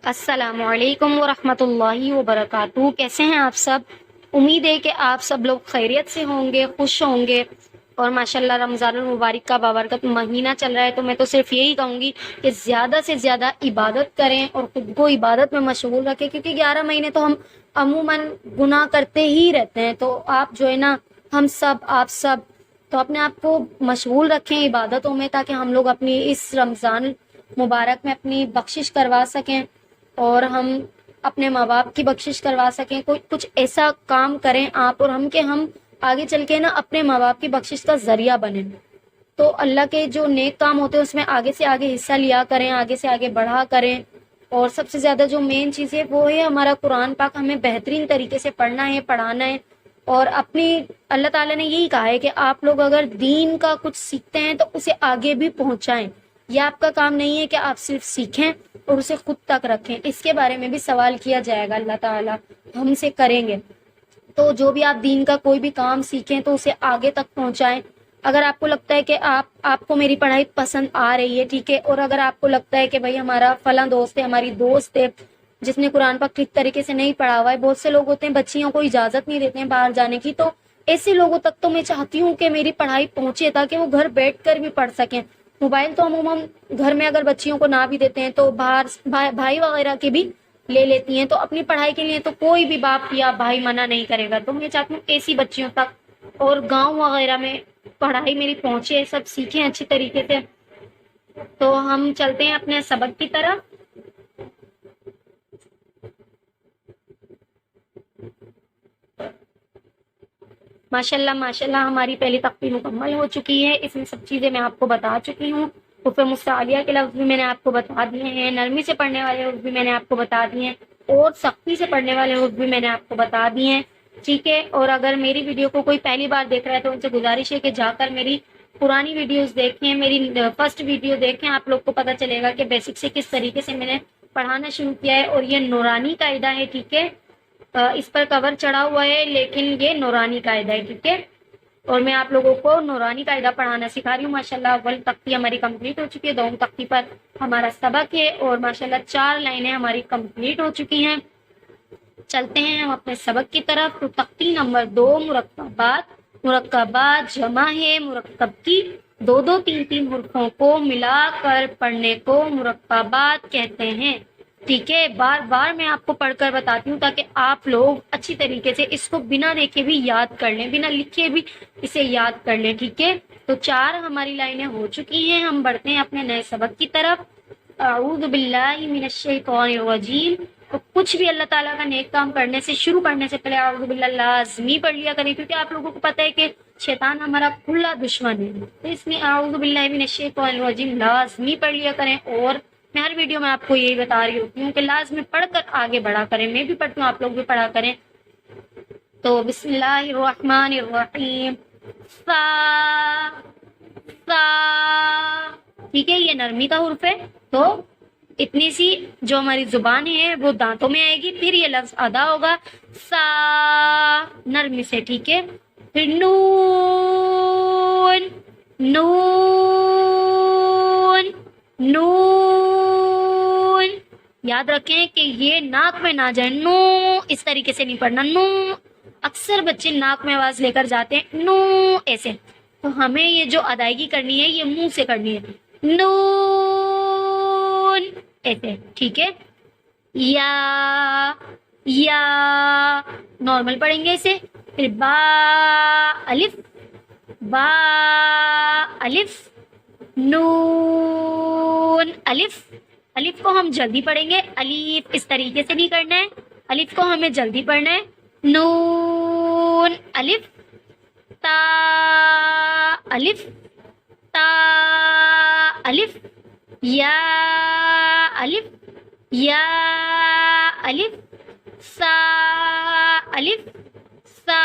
السلام علیکم ورحمۃ اللہ وبرکاتہ، کیسے ہیں آپ سب؟ امید ہے کہ آپ سب لوگ خیریت سے ہوں گے، خوش ہوں گے، اور ماشاءاللہ رمضان المبارک کا بابرکت مہینہ چل رہا ہے، تو میں تو صرف یہی کہوں گی کہ زیادہ سے زیادہ عبادت کریں اور خود کو عبادت میں مشغول رکھیں، کیونکہ 11 مہینے تو ہم عموماً گناہ کرتے ہی رہتے ہیں۔ تو آپ جو ہے نا، ہم سب، آپ سب تو اپنے آپ کو مشغول رکھیں عبادتوں میں، تاکہ ہم لوگ اپنی اس رمضان مبارک میں اپنی بخشش کروا سکیں، اور ہم اپنے ماں باپ کی بخشش کروا سکیں۔ کوئی کچھ ایسا کام کریں آپ اور ہم، کہ ہم آگے چل کے نا اپنے ماں باپ کی بخشش کا ذریعہ بنیں۔ تو اللہ کے جو نیک کام ہوتے ہیں اس میں آگے سے آگے حصہ لیا کریں، آگے سے آگے بڑھا کریں۔ اور سب سے زیادہ جو مین چیز ہے وہ ہے ہمارا قرآن پاک، ہمیں بہترین طریقے سے پڑھنا ہے، پڑھانا ہے۔ اور اپنی اللہ تعالیٰ نے یہی کہا ہے کہ آپ لوگ اگر دین کا کچھ سیکھتے ہیں تو اسے آگے بھی پہنچائیں۔ یہ آپ کا کام نہیں ہے کہ آپ صرف سیکھیں اور اسے خود تک رکھیں، اس کے بارے میں بھی سوال کیا جائے گا، اللہ تعالیٰ ہم سے کریں گے۔ تو جو بھی آپ دین کا کوئی بھی کام سیکھیں تو اسے آگے تک پہنچائیں۔ اگر آپ کو لگتا ہے کہ آپ کو میری پڑھائی پسند آ رہی ہے، ٹھیک ہے، اور اگر آپ کو لگتا ہے کہ بھائی ہمارا فلاں دوست ہے، ہماری دوست ہے جس نے قرآن پاک ٹھیک طریقے سے نہیں پڑھا ہوا ہے، بہت سے لوگ ہوتے ہیں بچیوں کو اجازت نہیں دیتے ہیں باہر جانے کی، تو ایسے لوگوں تک تو میں چاہتی ہوں کہ میری پڑھائی پہنچے، تاکہ وہ گھر بیٹھ کر بھی پڑھ سکیں۔ موبائل تو عموماً گھر میں اگر بچیوں کو نہ بھی دیتے ہیں تو باہر بھائی وغیرہ کے بھی لے لیتی ہیں، تو اپنی پڑھائی کے لیے تو کوئی بھی باپ یا بھائی منع نہیں کرے گا۔ تو میں چاہتی ہوں ایسی بچیوں تک اور گاؤں وغیرہ میں پڑھائی میری پہنچے، سب سیکھیں اچھی طریقے سے۔ تو ہم چلتے ہیں اپنے سبق کی طرف۔ ماشاءاللہ ماشاءاللہ ہماری پہلی تختی مکمل ہو چکی ہے، اس میں سب چیزیں میں آپ کو بتا چکی ہوں۔ حروف مستعلیہ کے لفظ بھی میں نے آپ کو بتا دیے ہیں، نرمی سے پڑھنے والے حروف بھی میں نے آپ کو بتا دیے ہیں، اور سختی سے پڑھنے والے حروف بھی میں نے آپ کو بتا دیے ہیں، ٹھیک ہے۔ اور اگر میری ویڈیو کو کوئی پہلی بار دیکھ رہا ہے تو ان سے گزارش ہے کہ جا کر میری پرانی ویڈیوز دیکھیں، میری فرسٹ ویڈیو دیکھیں، آپ لوگ کو پتہ چلے گا کہ بیسک سے کس طریقے سے میں نے پڑھانا شروع کیا ہے۔ اور یہ نورانی قاعدہ ہے، ٹھیک ہے، اس پر کور چڑھا ہوا ہے لیکن یہ نورانی قاعدہ ہے، ٹھیک ہے۔ اور میں آپ لوگوں کو نورانی قاعدہ پڑھانا سکھا رہی ہوں۔ ماشاءاللہ اول تختی ہماری کمپلیٹ ہو چکی ہے، دوم تختی پر ہمارا سبق ہے، اور ماشاءاللہ 4 لائنیں ہماری کمپلیٹ ہو چکی ہیں۔ چلتے ہیں ہم اپنے سبق کی طرف۔ تو تختی نمبر 2، مرکبات۔ مرکبات جمع ہے مرکب کی، دو دو تین تین حروفوں کو ملا کر پڑھنے کو مرکبات کہتے ہیں، ٹھیک ہے۔ بار بار میں آپ کو پڑھ کر بتاتی ہوں تاکہ آپ لوگ اچھی طریقے سے اس کو بنا دیکھے بھی یاد کر لیں، بنا لکھے بھی اسے یاد کر لیں، ٹھیک ہے۔ تو 4 ہماری لائنیں ہو چکی ہیں، ہم بڑھتے ہیں اپنے نئے سبق کی طرف۔ اعوذ باللہ من الشیطان الرجیم۔ تو کچھ بھی اللہ تعالیٰ کا نیک کام کرنے سے، شروع کرنے سے پہلے اعوذ باللہ لازمی پڑھ لیا کریں، کیونکہ آپ لوگوں کو پتہ ہے کہ شیطان ہمارا کھلا دشمن ہے، تو اس لیے اعوذ باللہ من الشیطان الرجیم لازمی پڑھ لیا کریں۔ اور میں ہر ویڈیو میں آپ کو یہی بتا رہی ہوتی ہوں کہ لازمی پڑھ کر آگے بڑھا کریں، میں بھی پڑھتی ہوں، آپ لوگ بھی پڑھا کریں۔ تو بسم اللہ الرحمن الرحیم۔ سا سا، ٹھیک ہے، یہ نرمی کا حرف ہے، تو اتنی سی جو ہماری زبان ہے وہ دانتوں میں آئے گی، پھر یہ لفظ ادا ہوگا سا، نرمی سے، ٹھیک ہے۔ پھر نون، نون، نون، یاد رکھیں کہ یہ ناک میں نہ جائے، نو اس طریقے سے نہیں پڑھنا، نو اکثر بچے ناک میں آواز لے کر جاتے ہیں، نو ایسے، تو ہمیں یہ جو ادائیگی کرنی ہے یہ منہ سے کرنی ہے، نون ایسے، ٹھیک ہے۔ یا، یا نارمل پڑھیں گے اسے۔ پھر با، الف، با الف، نون الف، الف کو ہم جلدی پڑھیں گے، الف اس طریقے سے نہیں کرنا ہے، الف کو ہمیں جلدی پڑھنا ہے، نون الف، تا الف، تا الف، یا الف، یا الف، سا الف، سا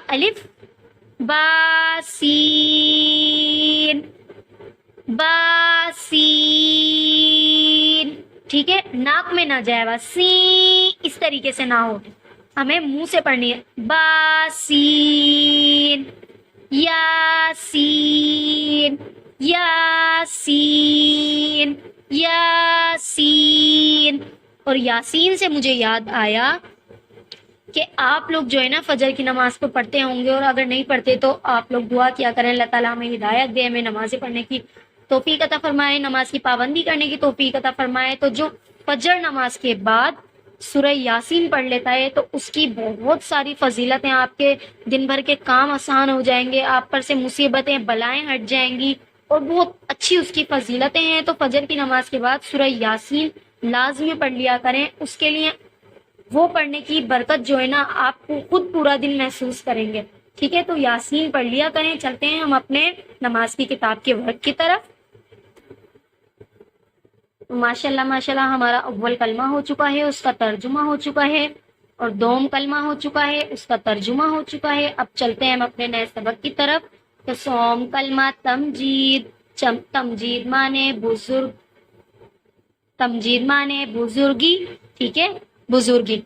الف، با سین، با سین، ٹھیک ہے، ناک میں نہ جائے گا، سی اس طریقے سے نہ ہو، ہمیں منہ سے پڑھنی ہے، با سین، یا سین، یا سین، یا سین، اور یاسین سے مجھے یاد آیا کہ آپ لوگ جو ہے نا فجر کی نماز کو پڑھتے ہوں گے، اور اگر نہیں پڑھتے تو آپ لوگ دعا کیا کریں اللہ تعالیٰ ہمیں ہدایت دے، ہمیں نمازیں پڑھنے کی توفیق عطا فرمائے، نماز کی پابندی کرنے کی توفیق عطا فرمائے۔ تو جو فجر نماز کے بعد سورہ یاسین پڑھ لیتا ہے تو اس کی بہت ساری فضیلتیں، آپ کے دن بھر کے کام آسان ہو جائیں گے، آپ پر سے مصیبتیں بلائیں ہٹ جائیں گی، اور بہت اچھی اس کی فضیلتیں ہیں۔ تو فجر کی نماز کے بعد سورہ یاسین لازمی پڑھ لیا کریں، اس کے لیے وہ پڑھنے کی برکت جو ہے نا آپ کو خود پورا دن محسوس کریں گے، ٹھیک ہے؟ تو یاسین پڑھ لیا کریں۔ چلتے ہیں ہم اپنے نماز کی کتاب کے ورق کی طرف۔ ماشاءاللہ ہمارا اول کلمہ ہو چکا ہے، اس کا ترجمہ ہو چکا ہے، اور دوم کلمہ ہو چکا ہے، اس کا ترجمہ ہو چکا ہے۔ اب چلتے ہیں ہم اپنے نئے سبق کی طرف۔ تو سوم کلمہ تمجید، تمجید مانے بزرگ، تمجید مانے بزرگی، ٹھیک ہے؟ بزرگی۔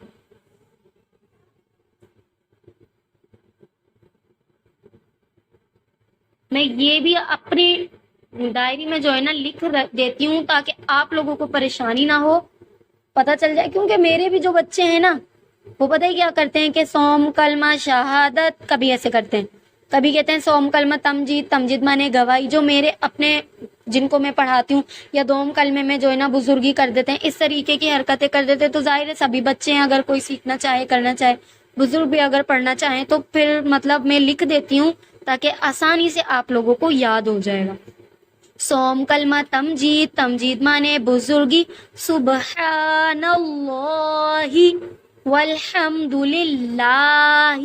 میں یہ بھی اپنی ڈائری میں جو ہے نا لکھ دیتی ہوں تاکہ آپ لوگوں کو پریشانی نہ ہو، پتہ چل جائے، کیونکہ میرے بھی جو بچے ہیں نا وہ پتہ ہی کیا کرتے ہیں کہ سوم کلمہ شہادت، کبھی ایسے کرتے ہیں، کبھی کہتے ہیں سوم کلمہ تمجید، تمجید مانے گواہی، جو میرے اپنے جن کو میں پڑھاتی ہوں، یا دوم کلمے میں جو ہے نا بزرگی کر دیتے ہیں، اس طریقے کی حرکتیں کر دیتے ہیں۔ تو ظاہر ہے سبھی بچے ہیں، اگر کوئی سیکھنا چاہے کرنا چاہے، بزرگ بھی اگر پڑھنا چاہیں تو پھر مطلب میں لکھ دیتی ہوں تاکہ آسانی سے آپ لوگوں کو یاد ہو جائے گا۔ سوم کلمہ تمجید، تمجید مانے بزرگی، سبحان اللہ والحمد للہ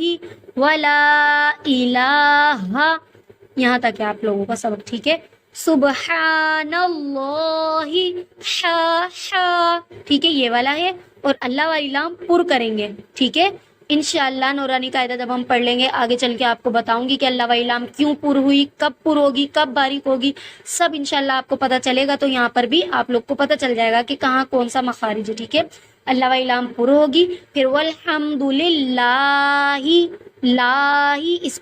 ولا الہ، یہاں تک ہے آپ لوگوں کا سبق، ٹھیک ہے؟ سبحان اللہ ٹھیک ہے، یہ والا ہے، اور اللہ والی لام پر کریں گے، ٹھیک ہے؟ انشاءاللہ نورانی قاعدہ جب ہم پڑھ لیں گے آگے چل کے آپ کو بتاؤں گی کہ اللہ والی لام کیوں پر ہوئی، کب پر ہوگی، کب باریک ہوگی، سب انشاءاللہ آپ کو پتہ چلے گا۔ تو یہاں پر بھی آپ لوگ کو پتہ چل جائے گا کہ کہاں کون سا مخارج ہے، ٹھیک ہے؟ اللہ والی لام پر ہوگی، پھر والحمد للہ، لاہی اس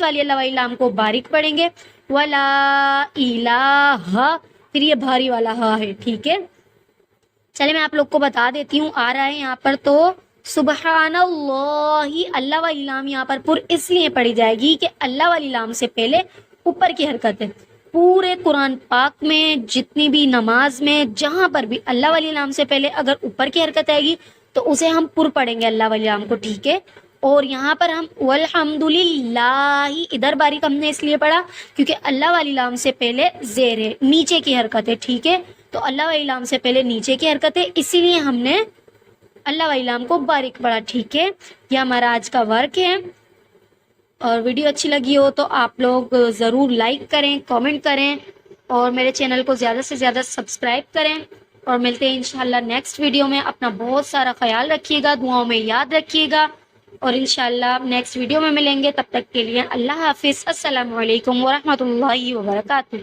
والی اللہ والی لام کو باریک پڑھیں گے، ولا الہ، پھر یہ بھاری والا ہا ہے، ٹھیک ہے؟ چلے میں آپ لوگ کو بتا دیتی ہوں، آ رہا ہے یہاں پر۔ تو سبحان اللہ، اللہ والی لام یہاں پر پر اس لیے پڑھی جائے گی کہ اللہ والی لام سے پہلے اوپر کی حرکت ہے۔ پورے قرآن پاک میں جتنی بھی نماز میں جہاں پر بھی اللہ والی لام سے پہلے اگر اوپر کی حرکت آئے گی تو اسے ہم پر پڑھیں گے اللہ والی لام کو، ٹھیک ہے؟ اور یہاں پر ہم والحمد للہ، ادھر باریک ہم نے اس لیے پڑھا کیونکہ اللہ والی لام سے پہلے زیر ہے، نیچے کی حرکت ہے، ٹھیک ہے؟ تو اللہ والی لام سے پہلے نیچے کی حرکت ہے، اسی لیے ہم نے اللہ والی لام کو باریک پڑھا، ٹھیک ہے؟ یہ ہمارا آج کا ورک ہے، اور ویڈیو اچھی لگی ہو تو آپ لوگ ضرور لائک کریں، کامنٹ کریں، اور میرے چینل کو زیادہ سے زیادہ سبسکرائب کریں، اور ملتے ہیں انشاءاللہ نیکسٹ ویڈیو میں۔ اپنا بہت سارا خیال رکھیے گا، دعاؤں میں یاد رکھیے گا، اور انشاءاللہ نیکسٹ ویڈیو میں ملیں گے۔ تب تک کے لیے اللہ حافظ، السلام علیکم ورحمۃ اللہ وبرکاتہ۔